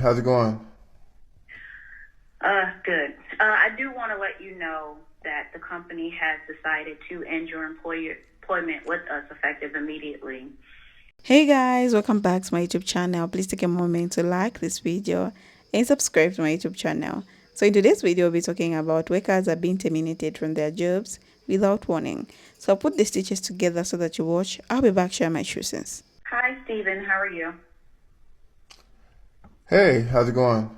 How's it going? Good. I do want to let you know that the company has decided to end your employment with us effective immediately. Hey guys, welcome back to my YouTube channel. Please take a moment to like this video and subscribe to my YouTube channel. So in today's video, we'll be talking about workers are being terminated from their jobs without warning. So I'll put the stitches together so that you watch. I'll be back share my choosings. Hi, Stephen. How are you? Hey, how's it going?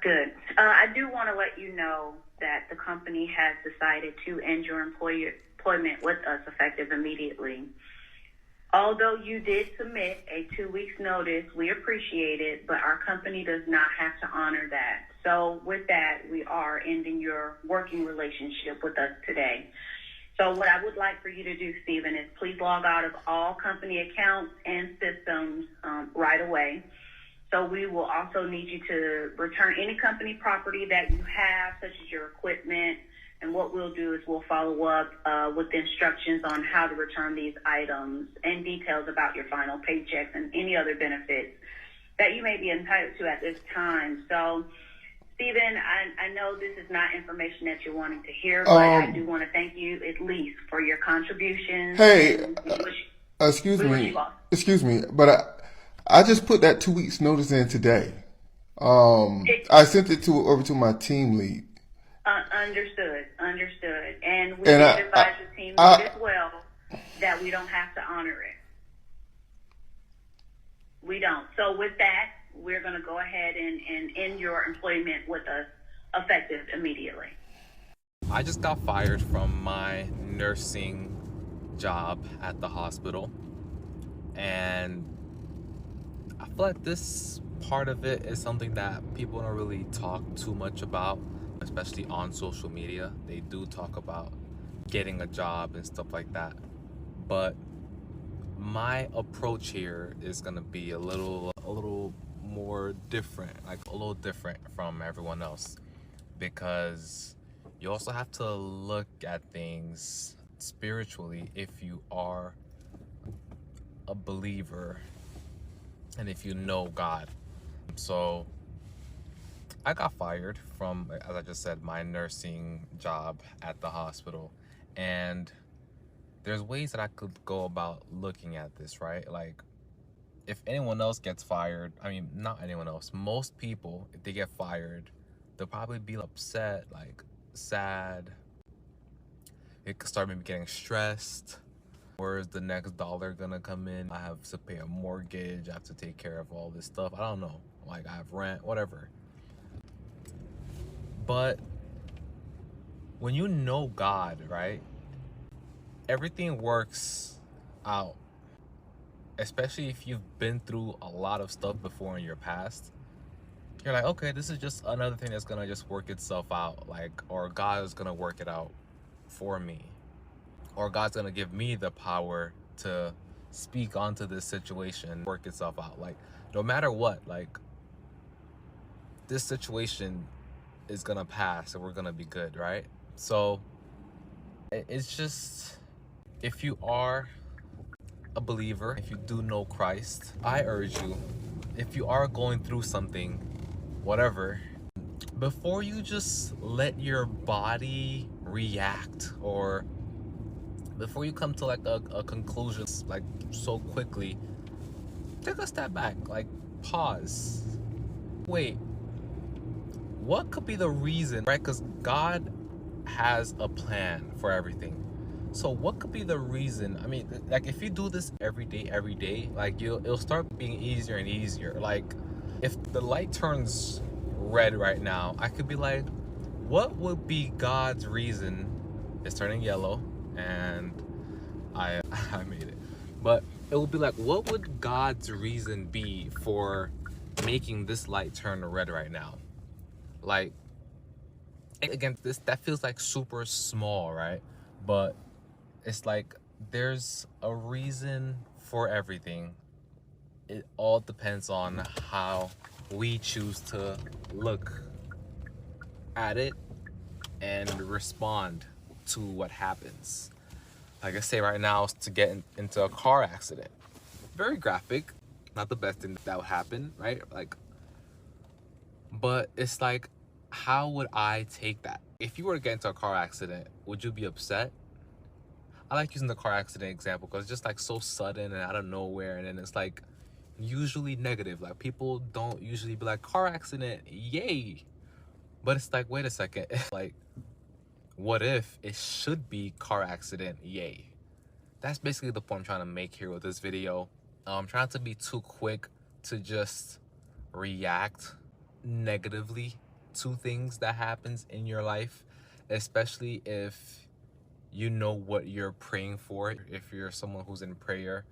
Good. I do want to let you know that the company has decided to end your employment with us effective immediately. Although you did submit a 2 weeks notice, we appreciate it, but our company does not have to honor that. So with that, we are ending your working relationship with us today. So what I would like for you to do, Stephen, is please log out of all company accounts and systems right away. So we will also need you to return any company property that you have, such as your equipment. And what we'll do is we'll follow up with the instructions on how to return these items and details about your final paychecks and any other benefits that you may be entitled to at this time. So, Stephen, I know this is not information that you're wanting to hear, but I do want to thank you at least for your contributions. Hey, And excuse me, but I just put that 2 weeks notice in today. I sent it over to my team lead. Understood. And we And did advise the team lead as well that we don't have to honor it. We don't. So with that, we're going to go ahead and end your employment with us effective immediately. I just got fired from my nursing job at the hospital, and I feel like this part of it is something that people don't really talk too much about, especially on social media. They do talk about getting a job and stuff like that, but my approach here is gonna be a little more different, like a little different from everyone else, because you also have to look at things spiritually if you are a believer and if you know God. So I got fired from, as I just said, my nursing job at the hospital, and there's ways that I could go about looking at this, right? Like, if anyone else gets fired, I mean, not anyone else, most people, if they get fired, they'll probably be upset, like sad. They could start maybe getting stressed. Where's the next dollar gonna come in? I have to pay a mortgage, I have to take care of all this stuff. I don't know, like I have rent, whatever. But when you know God, right, everything works out. Especially if you've been through a lot of stuff before in your past, you're like, okay, this is just another thing that's gonna just work itself out, like, or God is gonna work it out for me, or God's gonna give me the power to speak onto this situation, work itself out. Like, no matter what, like, this situation is gonna pass and we're gonna be good, right? So it's just, if you are a believer, if you do know Christ, I urge you, if you are going through something, whatever, before you just let your body react, or before you come to like a conclusion like so quickly, take a step back, like pause, wait, what could be the reason, right? Because God has a plan for everything. So what could be the reason? I mean, like, if you do this every day, like, it'll start being easier and easier. Like, if the light turns red right now, I could be like, what would be God's reason? It's turning yellow, and I made it. But it would be like, what would God's reason be for making this light turn red right now? Like, again, that feels like super small, right? But it's like, there's a reason for everything. It all depends on how we choose to look at it and respond to what happens. Like I say right now, is to get into a car accident. Very graphic. not the best thing that would happen, right? Like, but it's like, how would I take that? If you were to get into a car accident, would you be upset? I like using the car accident example because it's just like so sudden and out of nowhere, and then it's like usually negative. Like, people don't usually be like, car accident, yay. But it's like, wait a second. Like, what if it should be car accident, yay? That's basically the point I'm trying to make here with this video. I'm trying to be too quick to just react negatively to things that happens in your life, especially if you know what you're praying for. If you're someone who's in prayer,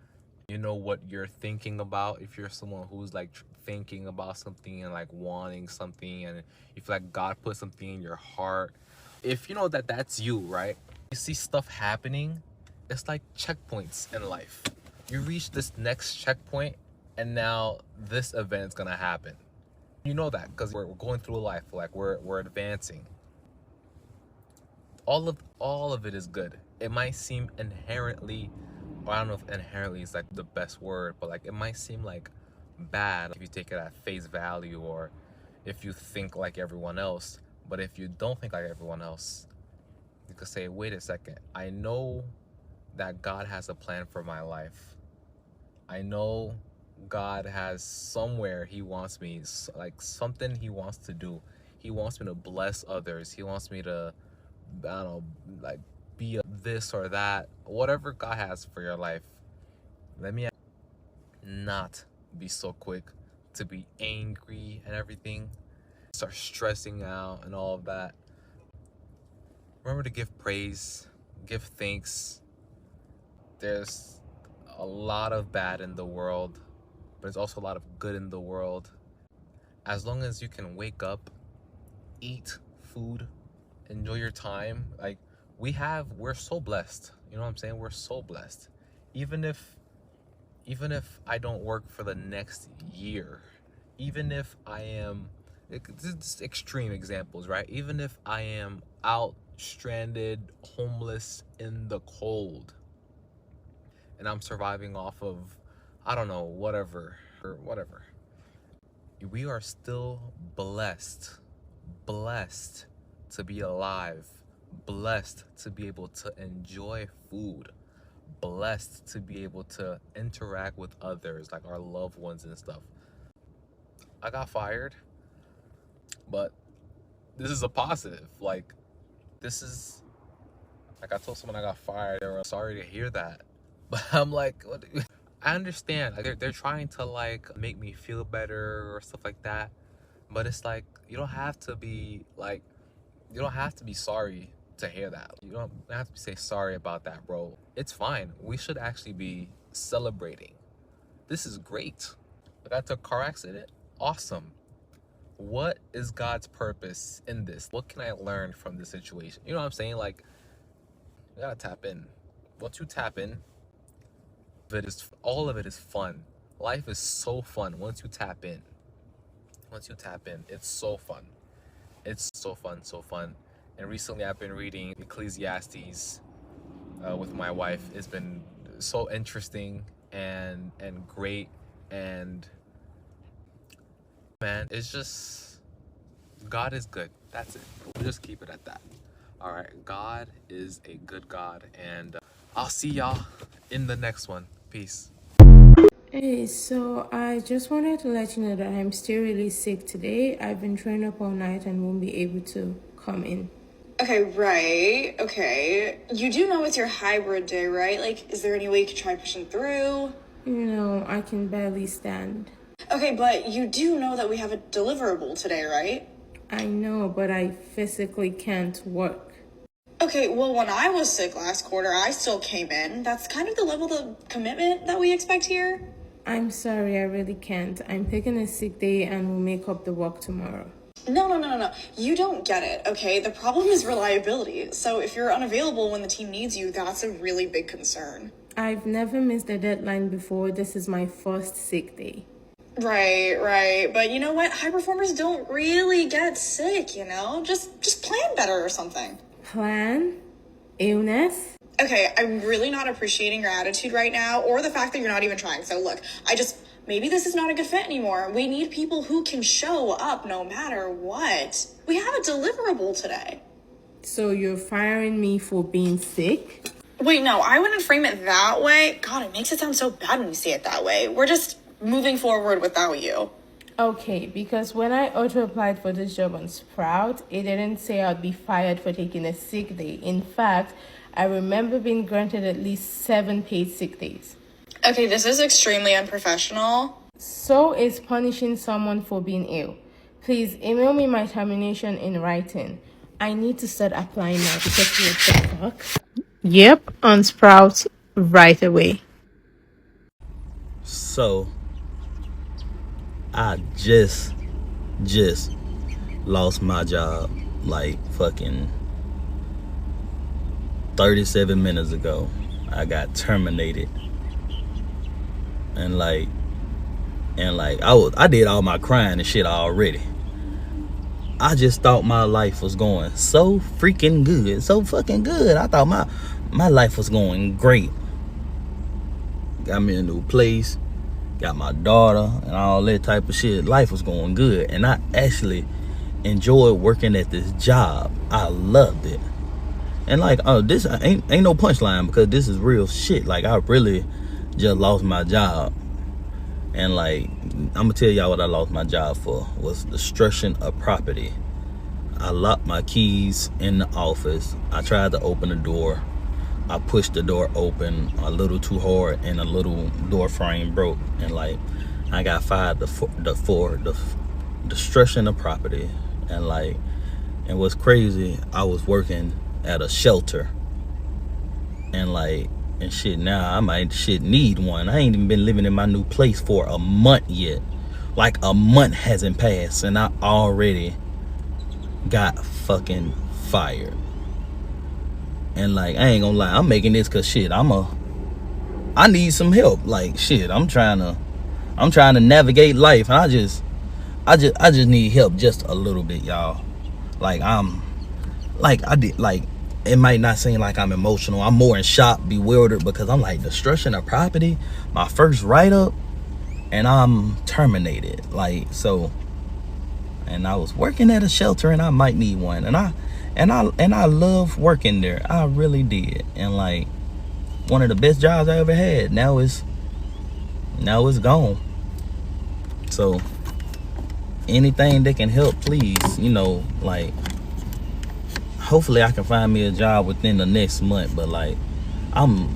you know what you're thinking about. If you're someone who's like thinking about something and like wanting something, and you feel like God put something in your heart, if you know that that's you, right? You see stuff happening, it's like checkpoints in life. You reach this next checkpoint and now this event's gonna happen. You know that because we're going through life, like we're advancing. All of it is good. It might seem inherently, or I don't know if inherently is like the best word, but like it might seem like bad if you take it at face value, or if you think like everyone else. But if you don't think like everyone else, you could say, wait a second, I know that God has a plan for my life. I know God has somewhere he wants me, like something he wants to do. He wants me to bless others. He wants me to, I don't know, like be this or that, whatever God has for your life. Let me not be so quick to be angry and everything, start stressing out and all of that. Remember to give praise, give thanks. There's a lot of bad in the world, but there's also a lot of good in the world. As long as you can wake up, eat food, enjoy your time, like we're so blessed. You know what I'm saying? We're so blessed. Even if I don't work for the next year, even if I am, this is extreme examples, right? Even if I am out stranded, homeless in the cold, and I'm surviving off of, I don't know, whatever, we are still blessed to be alive, blessed to be able to enjoy food, blessed to be able to interact with others, like our loved ones and stuff. I got fired, but this is a positive. Like, this is, like, I told someone I got fired, they were sorry to hear that. But I'm like, what? I understand, like they're trying to like make me feel better or stuff like that, but it's like, you don't have to be sorry to hear that. You don't have to say sorry about that, bro. It's fine. We should actually be celebrating. This is great. I got into a car accident. Awesome. What is God's purpose in this? What can I learn from this situation? You know what I'm saying? Like, you gotta tap in. Once you tap in, all of it is fun. Life is so fun once you tap in. It's so fun. It's so fun. And recently I've been reading Ecclesiastes with my wife. It's been so interesting and great, and man, it's just, God is good. That's it. We'll just keep it at that. All right, God is a good God, and I'll see y'all in the next one. Peace. Hey, so I just wanted to let you know that I'm still really sick today. I've been trying up all night and won't be able to come in. Okay, right. Okay. You do know it's your hybrid day, right? Like, is there any way you could try pushing through? No, I can barely stand. Okay, but you do know that we have a deliverable today, right? I know, but I physically can't work. Okay, well, when I was sick last quarter, I still came in. That's kind of the level of commitment that we expect here. I'm sorry, I really can't. I'm taking a sick day and will make up the work tomorrow. No. You don't get it, okay? The problem is reliability. So if you're unavailable when the team needs you, that's a really big concern. I've never missed a deadline before. This is my first sick day. Right. But you know what? High performers don't really get sick, you know? Just plan better or something. Plan? Illness? Okay, I'm really not appreciating your attitude right now, or the fact that you're not even trying. So look, maybe this is not a good fit anymore. We need people who can show up no matter what. We have a deliverable today. So you're firing me for being sick? Wait, no, I wouldn't frame it that way. God, it makes it sound so bad when you say it that way. We're just moving forward without you. Okay, because when I auto-applied for this job on Sprout, it didn't say I'd be fired for taking a sick day. In fact, I remember being granted at least 7 paid sick days. Okay, this is extremely unprofessional. So is punishing someone for being ill. Please email me my termination in writing. I need to start applying now because what the fuck? Yep, on Sprout right away. So I just lost my job like fucking 37 minutes ago. I got terminated. And I did all my crying and shit already. I just thought my life was going so freaking good, so fucking good. I thought my life was going great. Got me a new place, got my daughter and all that type of shit. Life was going good, and I actually enjoyed working at this job. I loved it. And this ain't no punchline, because this is real shit. Like, I really just lost my job. And I'm gonna tell y'all what I lost my job for was destruction of property. I locked my keys in the office. I tried to open the door. I pushed the door open a little too hard, and a little door frame broke, and I got fired for the destruction of property. And what's crazy, I was working at a shelter, and shit, now I might need one. I ain't even been living in my new place for a month yet. Like, a month hasn't passed, and I already got fucking fired. And I ain't gonna lie, I'm making this cause shit, I need some help. Like, shit, I'm trying to navigate life, and I just need help just a little bit, y'all. It might not seem like I'm emotional. I'm more in shock, bewildered, because I'm like, destruction of property, my first write-up, and I'm terminated. And I was working at a shelter, and I might need one. And I love working there. I really did. And one of the best jobs I ever had. Now it's gone. So anything that can help, please. Hopefully I can find me a job within the next month. But I'm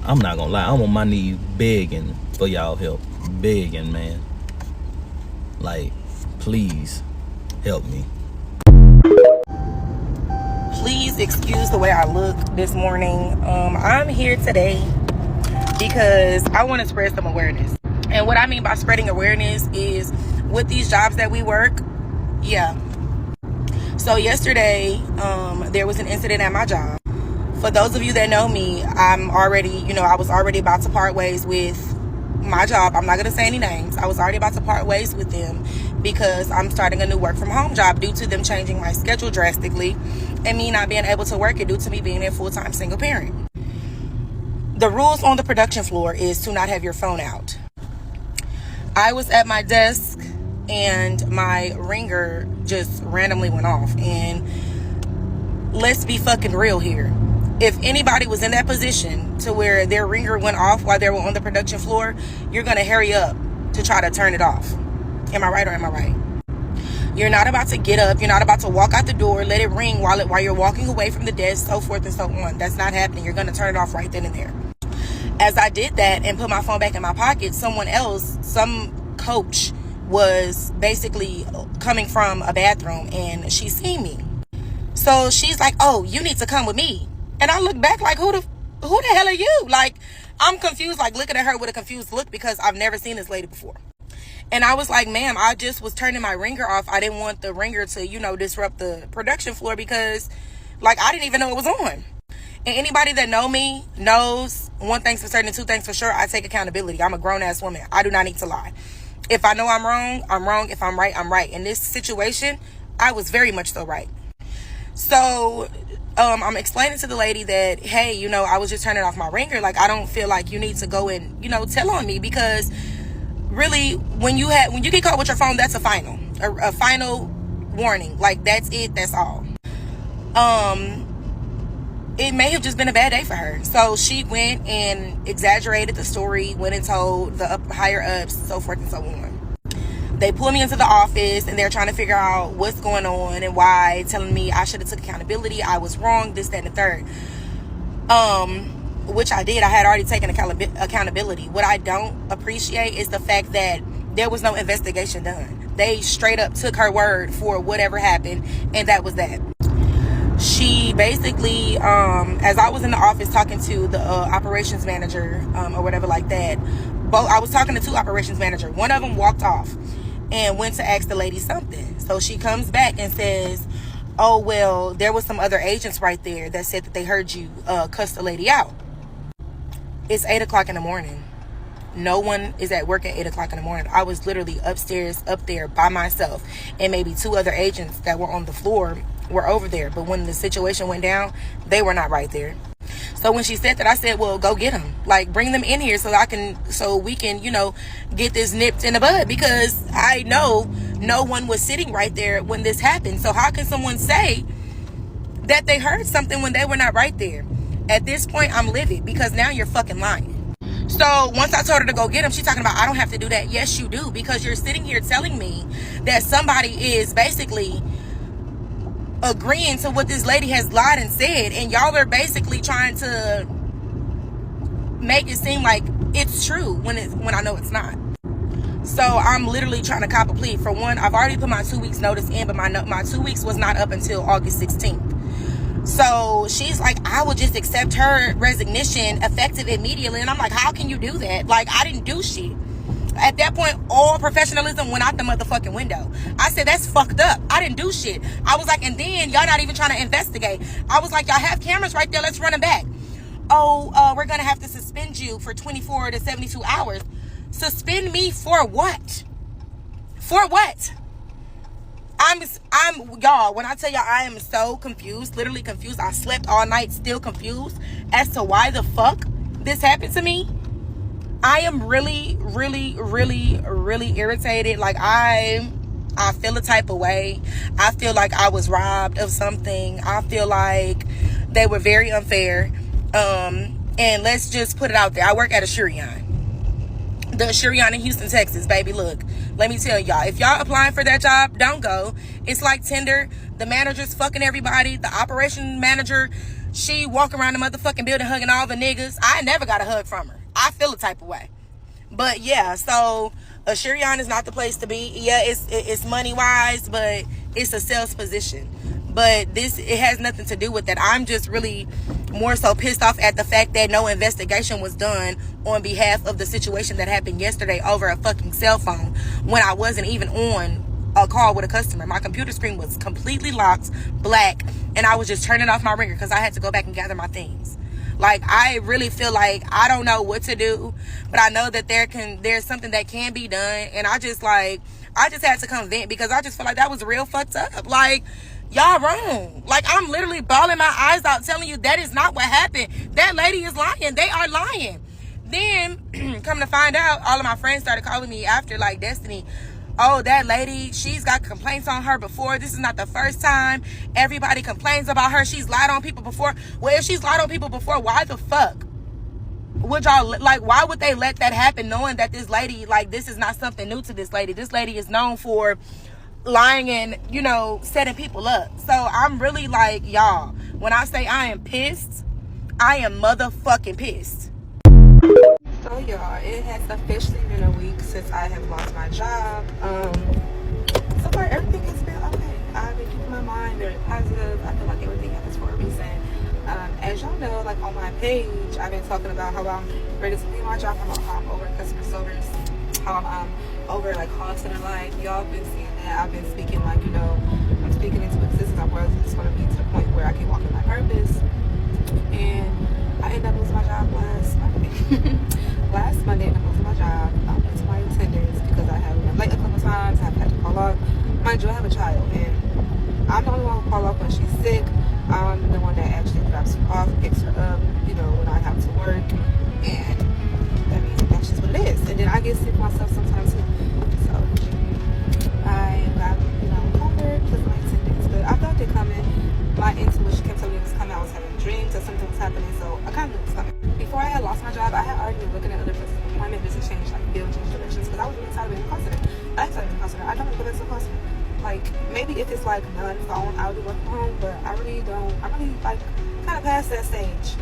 not gonna lie, I'm on my knees begging for y'all help. Begging, man. Please help me. Please excuse the way I look this morning. I'm here today because I want to spread some awareness. And what I mean by spreading awareness is with these jobs that we work. Yeah. So yesterday, there was an incident at my job. For those of you that know me, I was already about to part ways with my job. I'm not going to say any names. I was already about to part ways with them because I'm starting a new work from home job due to them changing my schedule drastically and me not being able to work it due to me being a full-time single parent. The rules on the production floor is to not have your phone out. I was at my desk and my ringer just randomly went off. And let's be fucking real here. If anybody was in that position to where their ringer went off while they were on the production floor, you're going to hurry up to try to turn it off. Am I right or am I right? You're not about to get up. You're not about to walk out the door, let it ring while you're walking away from the desk, so forth and so on. That's not happening. You're going to turn it off right then and there. As I did that and put my phone back in my pocket, some coach was basically coming from a bathroom and she seen me. So she's like, oh, you need to come with me. And I look back like, who the hell are you? I'm confused, looking at her with a confused look because I've never seen this lady before. And I was like, ma'am, I just was turning my ringer off. I didn't want the ringer to, disrupt the production floor because, I didn't even know it was on. And anybody that know me knows one thing's for certain and two things for sure. I take accountability. I'm a grown-ass woman. I do not need to lie. If I know I'm wrong, I'm wrong. If I'm right, I'm right. In this situation, I was very much so right. So I'm explaining to the lady that, hey, I was just turning off my ringer. I don't feel like you need to go and, tell on me because really, when you get caught with your phone, that's a final warning. Like, that's it, that's all. It may have just been a bad day for her. So she went and exaggerated the story, went and told the higher ups, so forth and so on. They pull me into the office and they're trying to figure out what's going on and why, telling me I should have took accountability, I was wrong, this, that, and the third. Which I did. I had already taken accountability. What I don't appreciate is the fact that there was no investigation done. They straight up took her word for whatever happened, and that was that. She basically, as I was in the office talking to the operations manager or whatever like that, I was talking to two operations managers. One of them walked off and went to ask the lady something. So she comes back and says, oh, well, there was some other agents right there that said that they heard you cuss the lady out. It's 8 o'clock in the morning. No one is at work at 8 o'clock in the morning. I was literally upstairs, up there by myself, and maybe two other agents that were on the floor were over there. But when the situation went down, they were not right there. So when she said that, I said, well, go get them. Like, bring them in here so we can, get this nipped in the bud. Because I know no one was sitting right there when this happened. So how can someone say that they heard something when they were not right there? At this point, I'm livid because now you're fucking lying. So once I told her to go get him, she's talking about, I don't have to do that. Yes, you do. Because you're sitting here telling me that somebody is basically agreeing to what this lady has lied and said. And y'all are basically trying to make it seem like it's true when I know it's not. So I'm literally trying to cop a plea. For one, I've already put my 2 weeks notice in, but my 2 weeks was not up until August 16th. So she's like, I will just accept her resignation effective immediately. And I'm like, how can you do that? Like, I didn't do shit. At that point, all professionalism went out the motherfucking window. I said, that's fucked up. I didn't do shit. I was like, and then y'all not even trying to investigate. I was like, y'all have cameras right there. Let's run them back. Oh, we're going to have to suspend you for 24 to 72 hours. Suspend me for what? For what? Y'all, when I tell y'all I am so confused, literally confused. I slept all night still confused as to why the fuck this happened to me. I am really, really, really, really irritated. Like, I feel a type of way. I feel like I was robbed of something. I feel like they were very unfair. And let's just put it out there. I work at a Shurion. The Shurion in Houston, Texas, baby. Look, let me tell y'all, if y'all applying for that job, don't go. It's like Tinder. The manager's fucking everybody. The operation manager, she walk around the motherfucking building hugging all the niggas. I never got a hug from her. I feel a type of way. But yeah, so a Shurion is not the place to be. Yeah, it's money wise, but it's a sales position. But it has nothing to do with that. I'm just really more so pissed off at the fact that no investigation was done on behalf of the situation that happened yesterday over a fucking cell phone when I wasn't even on a call with a customer. My computer screen was completely locked, black, and I was just turning off my ringer because I had to go back and gather my things. Like, I really feel like I don't know what to do, but I know that there's something that can be done. And I just had to come vent because I just feel like that was real fucked up. Like, y'all wrong. Like, I'm literally bawling my eyes out telling you that is not what happened. That lady is lying. They are lying. Then, come to find out, all of my friends started calling me after, like, Destiny, oh, that lady, she's got complaints on her before. This is not the first time. Everybody complains about her. She's lied on people before. Well, if she's lied on people before, why the fuck would y'all, like, why would they let that happen knowing that this lady, like, this is not something new to this lady. This lady is known for lying and, setting people up. So I'm really like, y'all, when I say I am pissed, I am motherfucking pissed. So y'all, it has officially been a week since I have lost my job. So far everything has been okay. I've been keeping my mind very positive. I feel like everything happens for a reason. As y'all know, like on my page, I've been talking about how I'm ready to leave my job, how I'm over customer service, how I'm over like call center life. Y'all been seeing that. I've been speaking like, I'm speaking into existence. I'm where it's going to be to the point where I can walk in my purpose. And I ended up losing my job last Monday. Last Monday, I lost my job into my attendance because I have been late a couple times. I've had to call off. Mind you, I have a child, and I'm the only one who call off when she's sick. I'm the one that actually drops her off, picks her up, when I have to work. And that means that's it's just what it is. And then I get sick myself sometimes too. So I got, covered with my attendance, but I felt it coming. My intuition kept telling me it was coming. I was having dreams that something was happening, so I kind of knew it was coming. Before I had lost my job, I had already been looking at other places for employment just to change, like, field change directions, because I was really tired of being a call center. I started being a call center. I don't want to go back to a call center. Like, maybe if it's like non-phone, I'll do work from home, but I really don't. I'm really like kind of past that stage.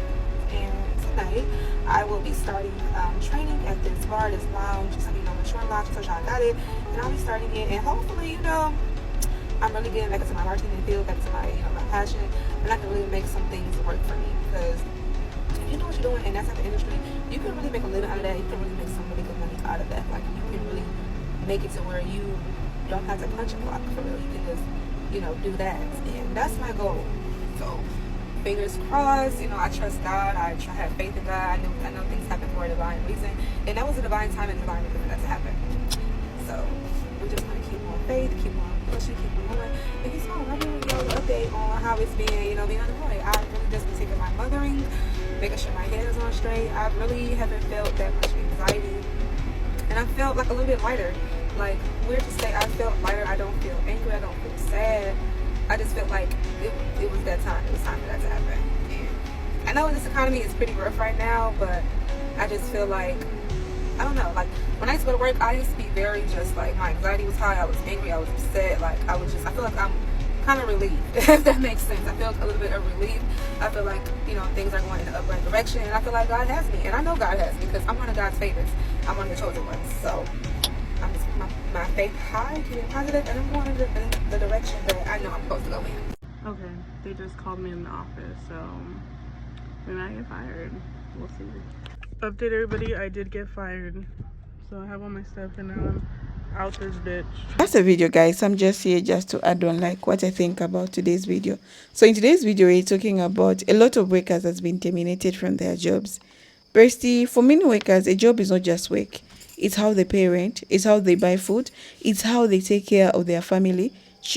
And tonight, I will be starting training at this bar, this lounge. It's like, mature lounge, so I got it, and I'll be starting it, and hopefully, I'm really getting back into my bartending field, back to my, my passion, and I can really make some things work for me. Because if you know what you're doing in that type of industry, you can really make a living out of that. You can really make some really good money out of that. Like, you can really make it to where you don't have to punch a clock for real. You can just, do that, and that's my goal. So, fingers crossed. I trust God. I have faith in God. I know things happen for a divine reason, and that was a divine time and divine reason for that to happen. So, we're just gonna keep on faith, keep on pushing, keep on going, and it's fine. I'm giving you an update on how it's been, being unemployed. I've really just been taking my mothering, making sure my head is on straight. I really haven't felt that much anxiety, and I felt like a little bit lighter. Like, weird to say, I felt lighter. I don't feel angry. I don't feel sad. I just felt like it was that time. It was time for that to happen. And I know this economy is pretty rough right now, but I just feel like, I don't know, like, when I used to go to work, I used to be very just, like, my anxiety was high, I was angry, I was upset, like, I feel like I'm kind of relieved, if that makes sense. I feel a little bit of relief. I feel like, things are going in the upright direction, and I feel like God has me, and I know God has me, because I'm one of God's favorites. I'm one of the chosen ones, so I'm just my faith high, keeping positive, and I'm going in the direction that I know I'm supposed to go in. Okay, they just called me in the office, so we might get fired. We'll see. Update everybody, I did get fired. So I have all my stuff and now I'm out this bitch. That's the video, guys. I'm just here just to add on like what I think about today's video. So in today's video, we're talking about a lot of workers has been terminated from their jobs. Firstly, for many workers, a job is not just work. It's how they pay rent, it's how they buy food, it's how they take care of their family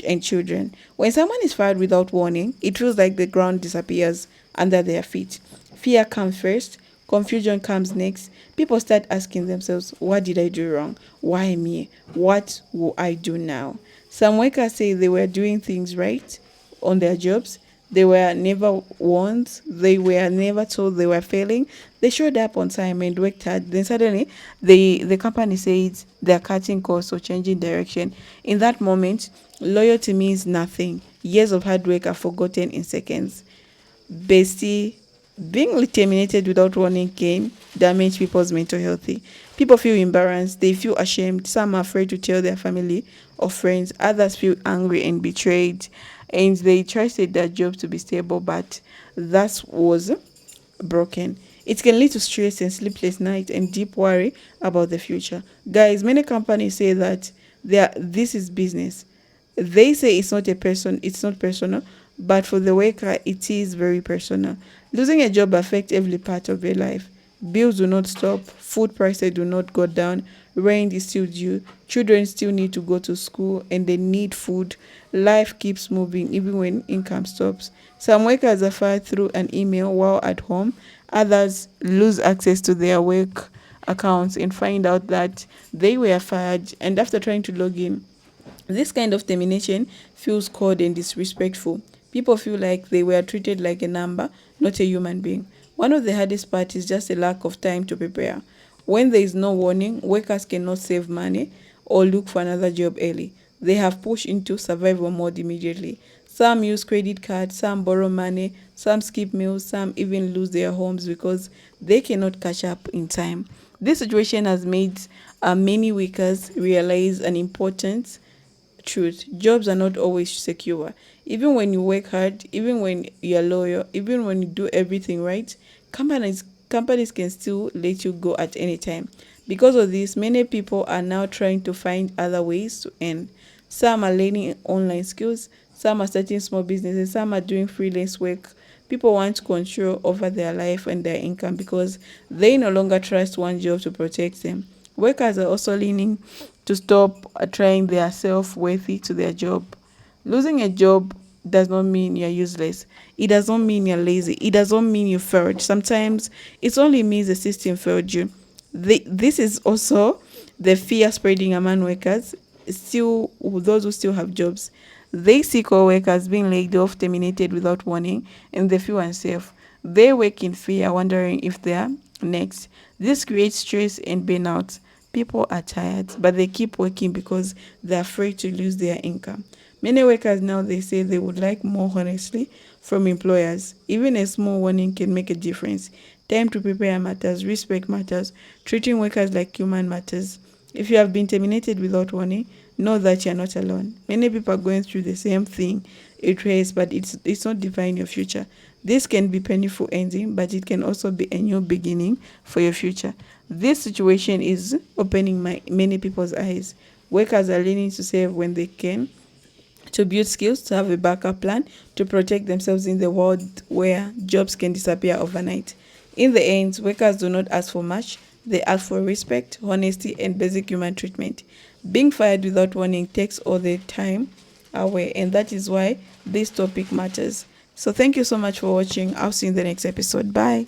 and children. When someone is fired without warning, it feels like the ground disappears under their feet. Fear comes first, confusion comes next. People start asking themselves, what did I do wrong? Why me? What will I do now? Some workers say they were doing things right on their jobs. They were never warned. They were never told they were failing. They showed up on time and worked hard. Then suddenly, the company says they're cutting costs or changing direction. In that moment, loyalty means nothing. Years of hard work are forgotten in seconds. Bestie, being terminated without warning can damage people's mental health. People feel embarrassed, they feel ashamed, some are afraid to tell their family or friends, others feel angry and betrayed, and they try to set their job to be stable, but that was broken. It can lead to stress and sleepless nights and deep worry about the future. Guys, many companies say that this is business. They say it's not personal, but for the worker, it is very personal. Losing a job affects every part of your life. Bills do not stop, food prices do not go down, rent is still due, children still need to go to school and they need food. Life keeps moving even when income stops. Some workers are fired through an email while at home, others lose access to their work accounts and find out that they were fired, and after trying to log in, this kind of termination feels cold and disrespectful. People feel like they were treated like a number, not a human being. One of the hardest parts is just a lack of time to prepare. When there is no warning, workers cannot save money or look for another job early. They have pushed into survival mode immediately. Some use credit cards, some borrow money, some skip meals, some even lose their homes because they cannot catch up in time. This situation has made many workers realize an important truth. Jobs are not always secure. Even when you work hard, even when you're loyal, even when you do everything right, companies can still let you go at any time. Because of this, many people are now trying to find other ways to earn. Some are learning online skills, some are starting small businesses, some are doing freelance work. People want control over their life and their income because they no longer trust one job to protect them. Workers are also learning to stop trying their self-worthy to their job. Losing a job does not mean you're useless. It does not mean you're lazy. It does not mean you failed. Sometimes it only means the system failed you. This is also the fear spreading among workers, still those who still have jobs. They see co-workers being laid off, terminated without warning, and they feel unsafe. They work in fear, wondering if they are next. This creates stress and burnout. People are tired, but they keep working because they're afraid to lose their income. Many workers now, they say they would like more honestly from employers. Even a small warning can make a difference. Time to prepare matters, respect matters, treating workers like human matters. If you have been terminated without warning, know that you're not alone. Many people are going through the same thing. It hurts, but it's not defining your future. This can be painful ending, but it can also be a new beginning for your future. This situation is opening many people's eyes. Workers are learning to save when they can, to build skills, to have a backup plan, to protect themselves in the world where jobs can disappear overnight. In the end, workers do not ask for much. They ask for respect, honesty, and basic human treatment. Being fired without warning takes all the time away, and that is why this topic matters. So thank you so much for watching. I'll see you in the next episode. Bye.